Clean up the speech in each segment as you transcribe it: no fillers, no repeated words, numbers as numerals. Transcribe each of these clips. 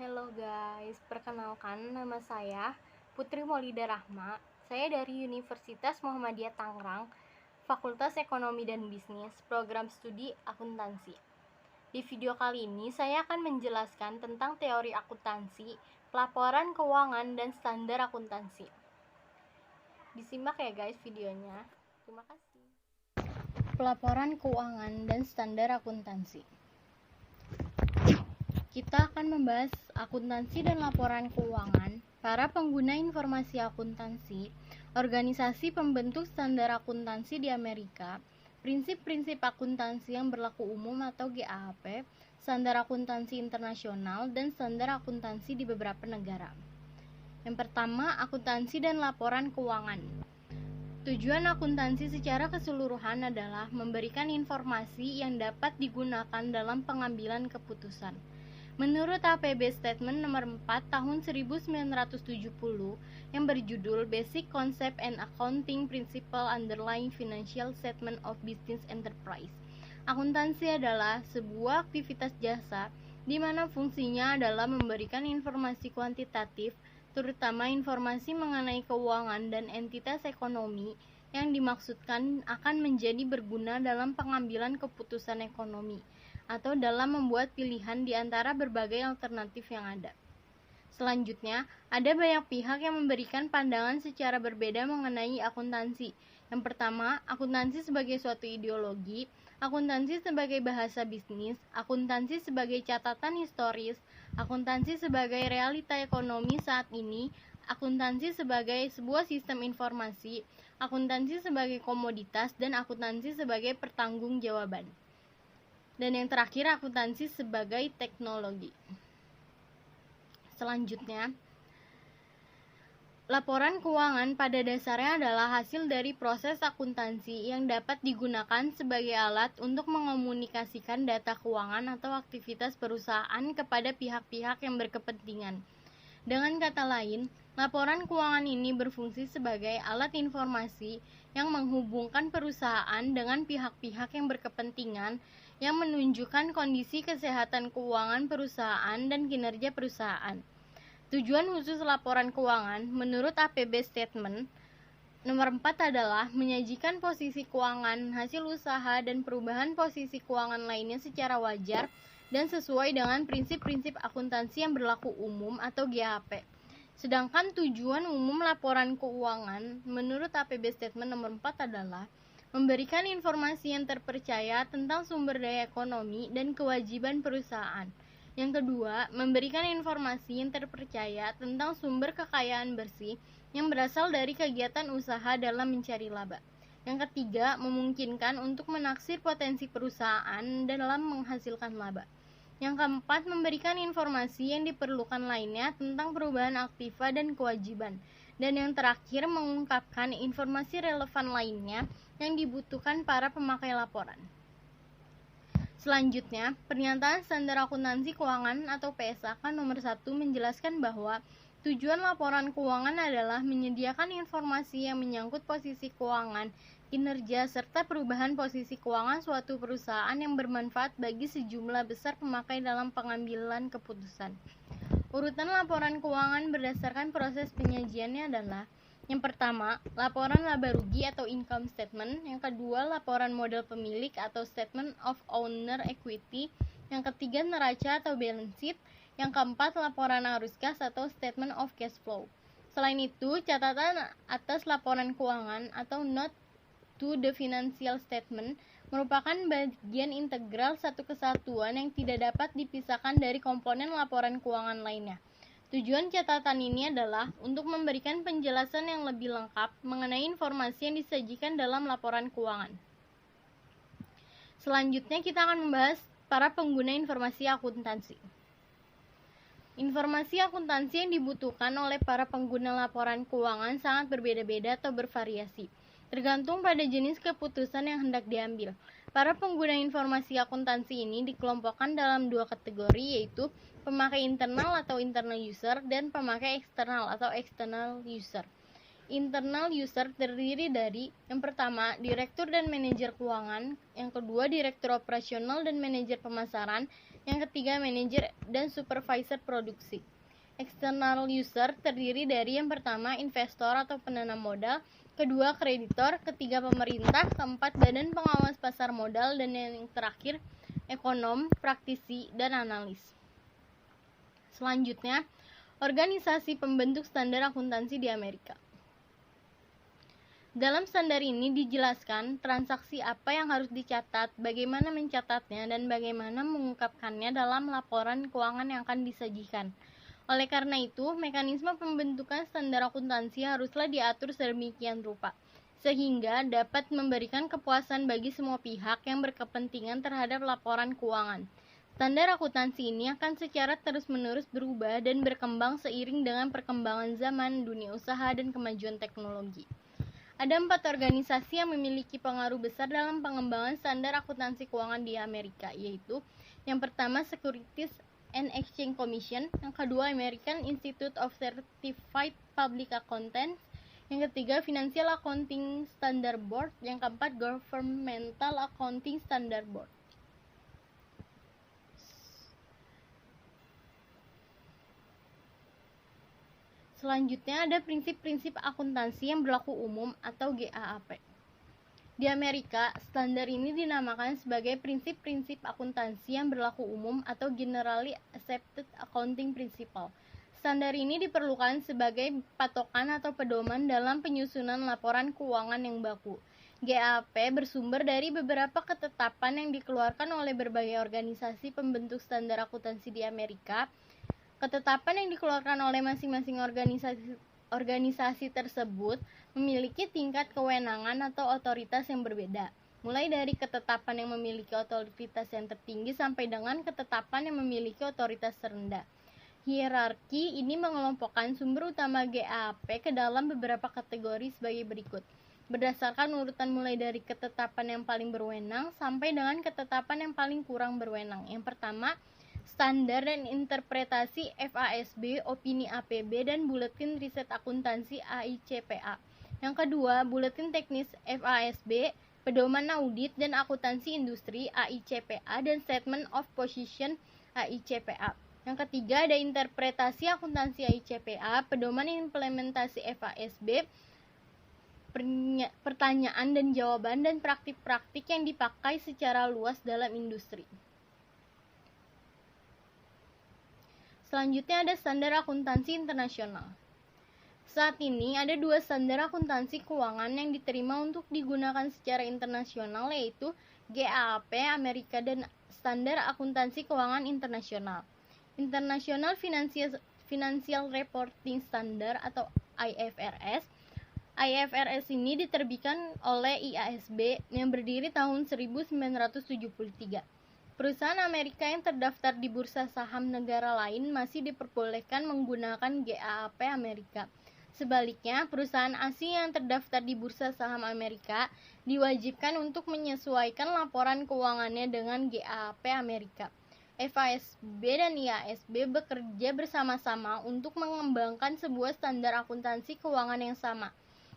Halo guys, perkenalkan nama saya Putri Maulida Rahma. Saya dari Universitas Muhammadiyah Tangerang, Fakultas Ekonomi dan Bisnis, Program Studi Akuntansi. Di video kali ini saya akan menjelaskan tentang teori akuntansi, pelaporan keuangan, dan standar akuntansi. Disimak ya guys videonya. Terima kasih. Pelaporan keuangan dan standar akuntansi. Kita akan membahas akuntansi dan laporan keuangan, para pengguna informasi akuntansi, organisasi pembentuk standar akuntansi di Amerika, prinsip-prinsip akuntansi yang berlaku umum atau GAAP, standar akuntansi internasional, dan standar akuntansi di beberapa negara. Yang pertama, akuntansi dan laporan keuangan. Tujuan akuntansi secara keseluruhan adalah memberikan informasi yang dapat digunakan dalam pengambilan keputusan. Menurut APB Statement nomor 4 tahun 1970 yang berjudul Basic Concept and Accounting Principle Underlying Financial Statement of Business Enterprise, akuntansi adalah sebuah aktivitas jasa di mana fungsinya adalah memberikan informasi kuantitatif, terutama informasi mengenai keuangan dan entitas ekonomi yang dimaksudkan akan menjadi berguna dalam pengambilan keputusan ekonomi atau dalam membuat pilihan di antara berbagai alternatif yang ada. Selanjutnya, ada banyak pihak yang memberikan pandangan secara berbeda mengenai akuntansi. Yang pertama, akuntansi sebagai suatu ideologi, akuntansi sebagai bahasa bisnis, akuntansi sebagai catatan historis, akuntansi sebagai realita ekonomi saat ini, akuntansi sebagai sebuah sistem informasi, akuntansi sebagai komoditas, dan akuntansi sebagai pertanggungjawaban. Dan yang terakhir, akuntansi sebagai teknologi. Selanjutnya, laporan keuangan pada dasarnya adalah hasil dari proses akuntansi yang dapat digunakan sebagai alat untuk mengomunikasikan data keuangan atau aktivitas perusahaan kepada pihak-pihak yang berkepentingan. Dengan kata lain, laporan keuangan ini berfungsi sebagai alat informasi yang menghubungkan perusahaan dengan pihak-pihak yang berkepentingan yang menunjukkan kondisi kesehatan keuangan perusahaan dan kinerja perusahaan. Tujuan khusus laporan keuangan menurut APB Statement nomor 4 adalah menyajikan posisi keuangan, hasil usaha, dan perubahan posisi keuangan lainnya secara wajar dan sesuai dengan prinsip-prinsip akuntansi yang berlaku umum atau GAAP. Sedangkan tujuan umum laporan keuangan menurut APB Statement nomor 4 adalah memberikan informasi yang terpercaya tentang sumber daya ekonomi dan kewajiban perusahaan. Yang kedua, memberikan informasi yang terpercaya tentang sumber kekayaan bersih yang berasal dari kegiatan usaha dalam mencari laba. Yang ketiga, memungkinkan untuk menaksir potensi perusahaan dalam menghasilkan laba. Yang keempat, memberikan informasi yang diperlukan lainnya tentang perubahan aktiva dan kewajiban. Dan yang terakhir, mengungkapkan informasi relevan lainnya yang dibutuhkan para pemakai laporan. Selanjutnya, pernyataan standar akuntansi keuangan atau PSAK nomor 1 menjelaskan bahwa tujuan laporan keuangan adalah menyediakan informasi yang menyangkut posisi keuangan, kinerja, serta perubahan posisi keuangan suatu perusahaan yang bermanfaat bagi sejumlah besar pemakai dalam pengambilan keputusan. Urutan laporan keuangan berdasarkan proses penyajiannya adalah: yang pertama, laporan laba rugi atau income statement. Yang kedua, laporan modal pemilik atau statement of owner equity. Yang ketiga, neraca atau balance sheet. Yang keempat, laporan arus kas atau statement of cash flow. Selain itu, catatan atas laporan keuangan atau note to the financial statement merupakan bagian integral satu kesatuan yang tidak dapat dipisahkan dari komponen laporan keuangan lainnya. Tujuan catatan ini adalah untuk memberikan penjelasan yang lebih lengkap mengenai informasi yang disajikan dalam laporan keuangan. Selanjutnya kita akan membahas para pengguna informasi akuntansi. Informasi akuntansi yang dibutuhkan oleh para pengguna laporan keuangan sangat berbeda-beda atau bervariasi, tergantung pada jenis keputusan yang hendak diambil. Para pengguna informasi akuntansi ini dikelompokkan dalam dua kategori, yaitu pemakai internal atau internal user dan pemakai eksternal atau external user. Internal user terdiri dari yang pertama, direktur dan manajer keuangan, yang kedua, direktur operasional dan manajer pemasaran, yang ketiga, manajer dan supervisor produksi. External user terdiri dari yang pertama, investor atau penanam modal, kedua, kreditor, ketiga, pemerintah, keempat, badan pengawas pasar modal, dan yang terakhir, ekonom, praktisi, dan analis. Selanjutnya, organisasi pembentuk standar akuntansi di Amerika. Dalam standar ini dijelaskan transaksi apa yang harus dicatat, bagaimana mencatatnya, dan bagaimana mengungkapkannya dalam laporan keuangan yang akan disajikan. Oleh karena itu, mekanisme pembentukan standar akuntansi haruslah diatur sedemikian rupa, sehingga dapat memberikan kepuasan bagi semua pihak yang berkepentingan terhadap laporan keuangan. Standar akuntansi ini akan secara terus-menerus berubah dan berkembang seiring dengan perkembangan zaman, dunia usaha, dan kemajuan teknologi. Ada 4 organisasi yang memiliki pengaruh besar dalam pengembangan standar akuntansi keuangan di Amerika, yaitu yang pertama, Securities and Exchange Commission, yang kedua, American Institute of Certified Public Accountants, yang ketiga, Financial Accounting Standard Board, yang keempat, Governmental Accounting Standard Board. Selanjutnya ada prinsip-prinsip akuntansi yang berlaku umum atau GAAP. Di Amerika, standar ini dinamakan sebagai prinsip-prinsip akuntansi yang berlaku umum atau Generally Accepted Accounting Principle. Standar ini diperlukan sebagai patokan atau pedoman dalam penyusunan laporan keuangan yang baku. GAAP bersumber dari beberapa ketetapan yang dikeluarkan oleh berbagai organisasi pembentuk standar akuntansi di Amerika. Ketetapan yang dikeluarkan oleh masing-masing organisasi tersebut memiliki tingkat kewenangan atau otoritas yang berbeda, mulai dari ketetapan yang memiliki otoritas yang tertinggi sampai dengan ketetapan yang memiliki otoritas terendah. Hierarki ini mengelompokkan sumber utama GAAP ke dalam beberapa kategori sebagai berikut, berdasarkan urutan mulai dari ketetapan yang paling berwenang sampai dengan ketetapan yang paling kurang berwenang. Yang pertama, Standar dan Interpretasi FASB, Opini APB, dan Buletin Riset Akuntansi AICPA. Yang kedua, Buletin Teknis FASB, Pedoman Audit dan Akuntansi Industri AICPA, dan Statement of Position AICPA. Yang ketiga, ada Interpretasi Akuntansi AICPA, Pedoman Implementasi FASB, Pertanyaan dan Jawaban, dan praktik-praktik yang dipakai secara luas dalam industri. Selanjutnya ada standar akuntansi internasional. Saat ini ada 2 standar akuntansi keuangan yang diterima untuk digunakan secara internasional, yaitu GAAP Amerika dan Standar Akuntansi Keuangan Internasional. International Financial Reporting Standard atau IFRS. IFRS ini diterbitkan oleh IASB yang berdiri tahun 1973. Perusahaan Amerika yang terdaftar di bursa saham negara lain masih diperbolehkan menggunakan GAAP Amerika. Sebaliknya, perusahaan asing yang terdaftar di bursa saham Amerika diwajibkan untuk menyesuaikan laporan keuangannya dengan GAAP Amerika. FASB dan IASB bekerja bersama-sama untuk mengembangkan sebuah standar akuntansi keuangan yang sama.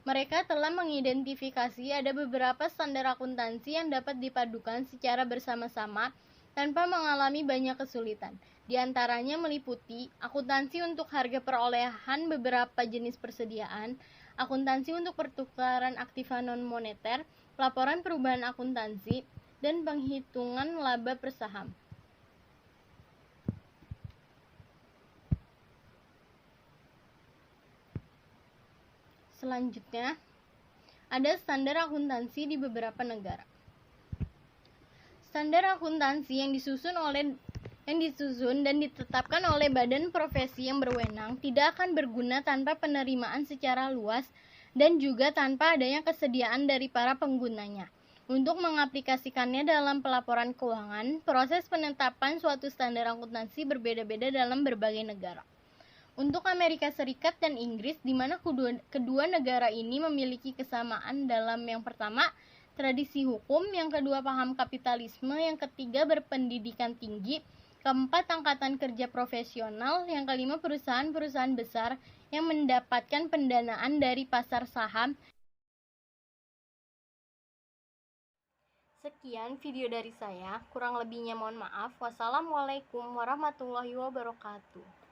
Mereka telah mengidentifikasi ada beberapa standar akuntansi yang dapat dipadukan secara bersama-sama tanpa mengalami banyak kesulitan. Di antaranya meliputi akuntansi untuk harga perolehan beberapa jenis persediaan, akuntansi untuk pertukaran aktiva non-moneter, laporan perubahan akuntansi, dan penghitungan laba per saham. Selanjutnya, ada standar akuntansi di beberapa negara. Standar akuntansi yang disusun dan ditetapkan oleh badan profesi yang berwenang tidak akan berguna tanpa penerimaan secara luas dan juga tanpa adanya kesediaan dari para penggunanya. Untuk mengaplikasikannya dalam pelaporan keuangan, proses penetapan suatu standar akuntansi berbeda-beda dalam berbagai negara. Untuk Amerika Serikat dan Inggris, di mana kedua negara ini memiliki kesamaan dalam yang pertama, tradisi hukum, yang kedua, paham kapitalisme, yang ketiga, berpendidikan tinggi, keempat, angkatan kerja profesional, yang kelima, perusahaan-perusahaan besar, yang mendapatkan pendanaan dari pasar saham. Sekian video dari saya, kurang lebihnya mohon maaf. Wassalamualaikum warahmatullahi wabarakatuh.